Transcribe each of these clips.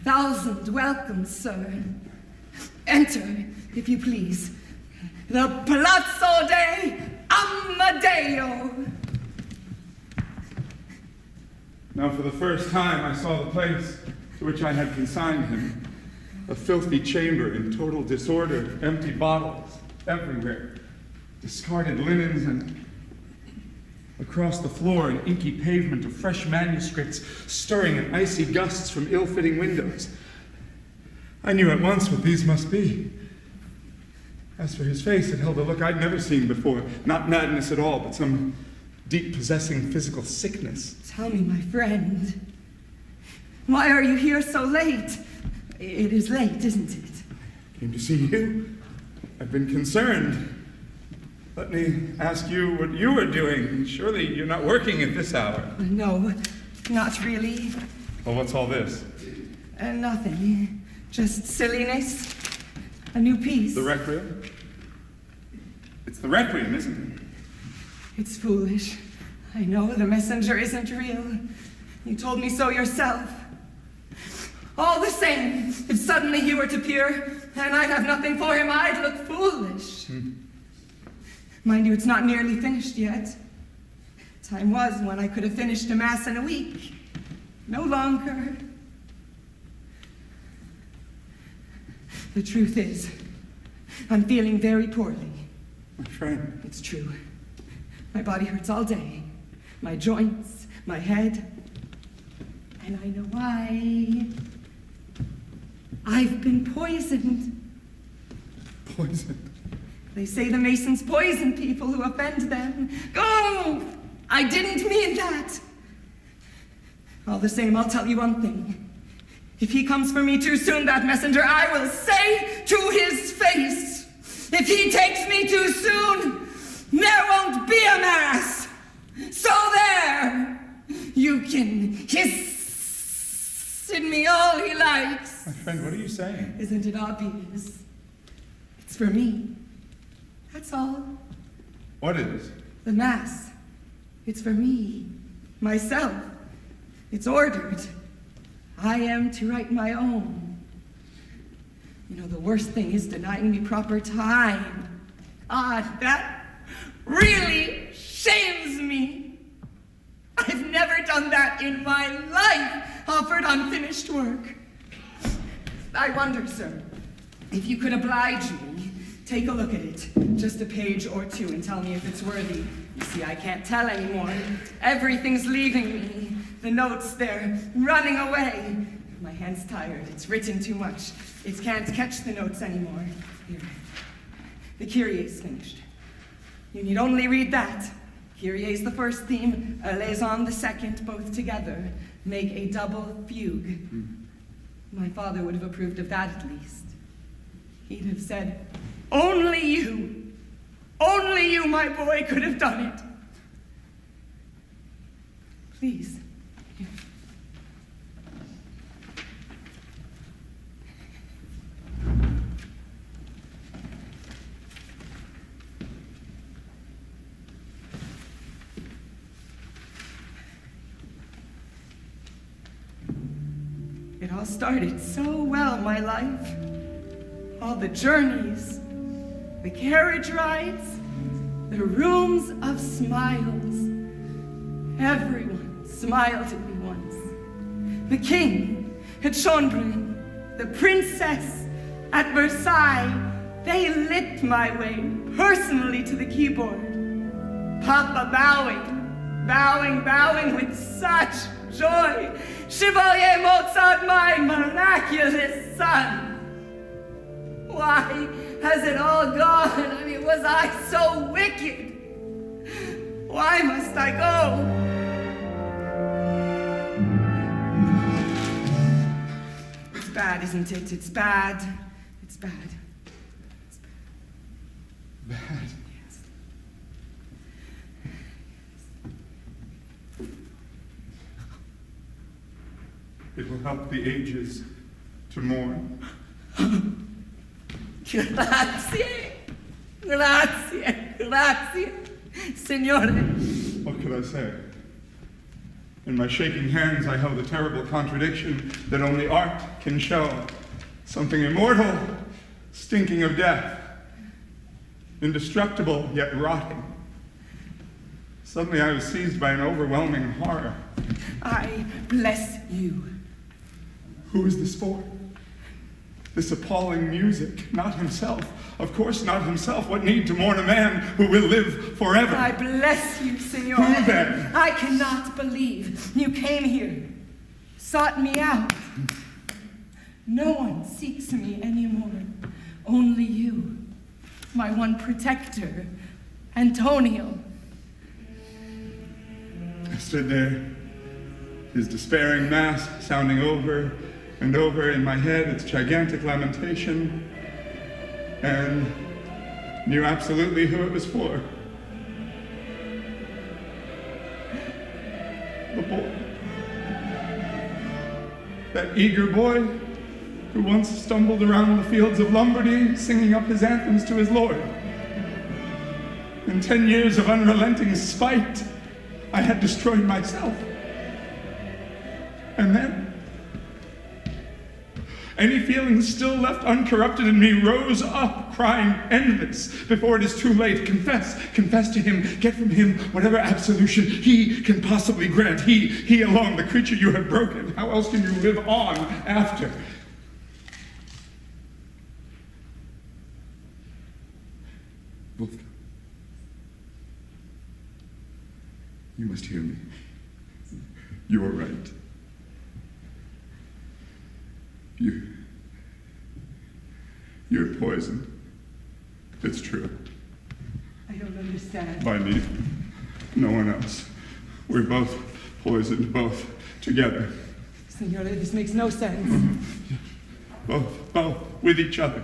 1,000 welcomes, sir. Enter, if you please, the Palazzo de Amadeo. Now, for the first time, I saw the place to which I had consigned him. A filthy chamber in total disorder, empty bottles everywhere, discarded linens, and across the floor an inky pavement of fresh manuscripts stirring in icy gusts from ill-fitting windows. I knew at once what these must be. As for his face, it held a look I'd never seen before. Not madness at all, but some deep possessing physical sickness. Tell me, my friend, why are you here so late? It is late, isn't it? I came to see you. I've been concerned. Let me ask you what you were doing. Surely you're not working at this hour. No, not really. Well, what's all this? Nothing. Just silliness. A new piece. The Requiem? It's the Requiem, isn't it? It's foolish. I know the messenger isn't real. You told me so yourself. All the same, if suddenly he were to appear and I'd have nothing for him, I'd look foolish. Mind you, it's not nearly finished yet. Time was when I could have finished a mass in a week. No longer. The truth is, I'm feeling very poorly. My friend. It's true. My body hurts all day. My joints, my head. And I know why. I've been poisoned. Poisoned? They say the Masons poison people who offend them. Go! I didn't mean that. All the same, I'll tell you one thing. If he comes for me too soon, that messenger, I will say to his face, if he takes me too soon, there won't be a mass. So there, you can hiss in me all he likes. My friend, what are you saying? Isn't it obvious? It's for me. That's all. What is? The mass. It's for me. Myself. It's ordered. I am to write my own. You know, the worst thing is denying me proper time. Ah, that really shames me. I've never done that in my life, offered unfinished work. I wonder, sir, if you could oblige me, take a look at it, just a page or two, and tell me if it's worthy. You see, I can't tell anymore. Everything's leaving me. The notes, they're running away. My hand's tired. It's written too much. It can't catch the notes anymore. Here. The Kyrie's finished. You need only read that. Kyrie's the first theme, a liaison the second, both together. Make a double fugue. My father would have approved of that at least. He'd have said, only you, my boy, could have done it. Please. Here. It all started so well, my life. All the journeys, the carriage rides, the rooms of smiles. Everyone smiled at me once. The king at Schönbrunn, the princess at Versailles, they lit my way personally to the keyboard. Papa bowing with such joy. Chevalier Mozart, my miraculous son. Why has it all gone? I mean, was I so wicked? Why must I go? It's bad, isn't it? It's bad. It's bad. It's bad. Bad? Yes. It will help the ages to mourn. Grazie, signore. What could I say? In my shaking hands, I held a terrible contradiction that only art can show. Something immortal, stinking of death. Indestructible, yet rotting. Suddenly I was seized by an overwhelming horror. I bless you. Who is this for? This appalling music, not himself. Of course not himself. What need to mourn a man who will live forever? I bless you, Signore. Who then? I cannot believe you came here, sought me out. No one seeks me anymore. Only you, my one protector, Antonio. I stood there, his despairing mass sounding over and over in my head, its gigantic lamentation, and knew absolutely who it was for. The boy. That eager boy who once stumbled around the fields of Lombardy singing up his anthems to his Lord. In 10 years of unrelenting spite, I had destroyed myself. And then, any feelings still left uncorrupted in me rose up, crying, "End this before it is too late. Confess, confess to him, get from him whatever absolution he can possibly grant. He alone, the creature you have broken. How else can you live on after?" Wolfgang, you must hear me. You are right. You're poisoned. It's true. I don't understand. By me. No one else. We're both poisoned, both together. Signore, this makes no sense. Both with each other.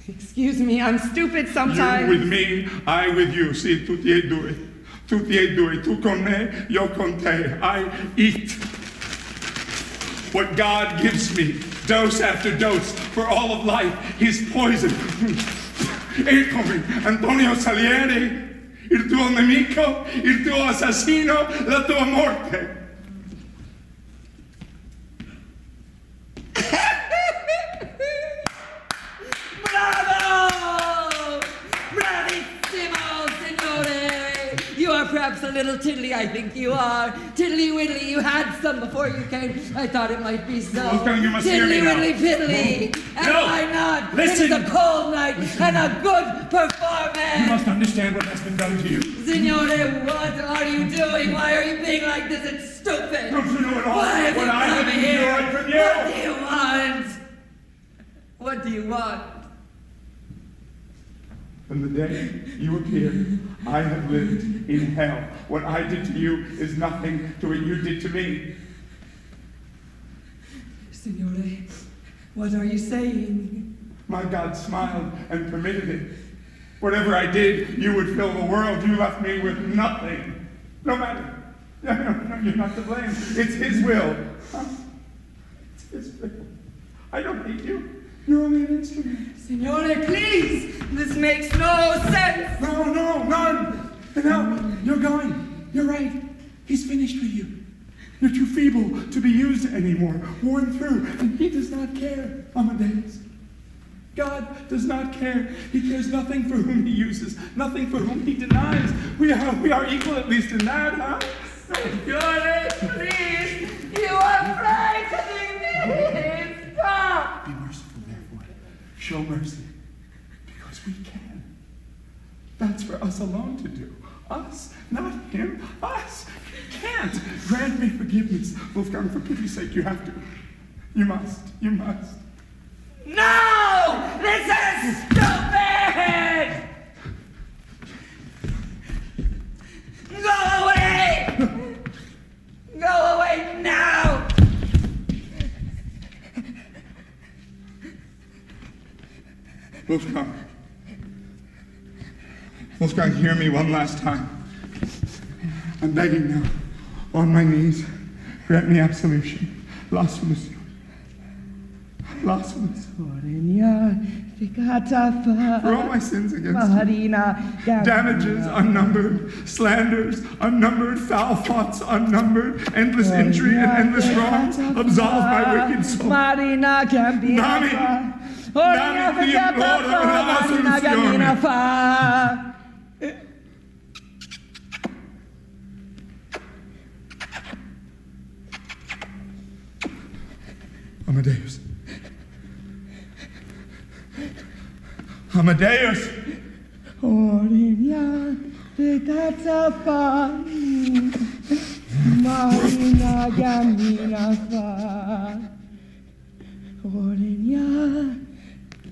Excuse me, I'm stupid sometimes. You with me, I with you. See, tutti e due. Tutti e due. Tu con me, io con te. I eat what God gives me, dose after dose, for all of life, his poison. Eccomi, Antonio Salieri, il tuo nemico, il tuo assassino, la tua morte. Bravo! Bravissimo, signore! You are perhaps a little tiddly, I think you are. Tiddly-widdly, you had some before you came. I thought it might be so. Wolfgang, you must hear me now. Tiddly-widdly-piddly. And No. why not? Listen. It is a cold night and a good performance. You must understand what has been done to you. Signore, what are you doing? Why are you being like this? It's stupid. Don't you know at all Why have what you I have come here? endured from you? What do you want? What do you want? From the day you appeared, I have lived in hell. What I did to you is nothing to what you did to me. Signore, what are you saying? My God smiled and permitted it. Whatever I did, you would fill the world. You left me with nothing. No matter. No, you're not to blame. It's his will. Huh? It's his will. I don't hate you. You're only an instrument. Signore, please! This makes no sense! No, none. No, you're going. You're right. He's finished with you. You're too feeble to be used anymore, worn through, and he does not care, Amadeus. God does not care. He cares nothing for whom he uses, nothing for whom he denies. We are equal at least in that, huh? Signore, please! You are frightening me! Stop! Be merciful, therefore. Show mercy, because we can. That's for us alone to do. Us, not him. Us. He can't. Grant me forgiveness. Wolfgang, for pity's sake, you have to. You must. You must. No! This is stupid! Go away! Go away now! Wolfgang. Wolfgang, hear me one last time. I'm begging now, on my knees, grant me absolution. La solution. blossoms. For all my sins against you. Damages unnumbered, slanders unnumbered, foul thoughts unnumbered, endless injury and endless wrongs. Absolve my wicked soul. Nami, ti imploro una soluzione. Amadeus. Amadeus! Marina, pegata fa, Marina gamina fa, Marina,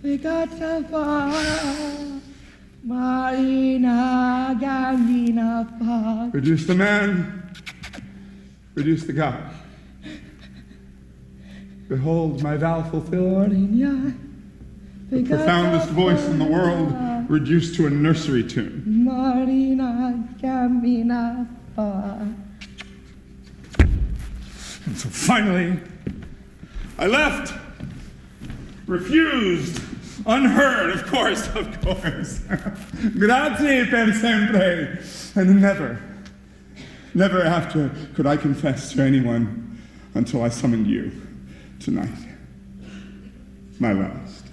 pegata fa, Marina gamina fa. Reduce the man, reduce the God. Behold my vow fulfilled. The profoundest voice in the world reduced to a nursery tune. Marina camina fa. And so finally, I left. Refused. Unheard, of course. Grazie per sempre. And never after could I confess to anyone until I summoned you tonight. My last.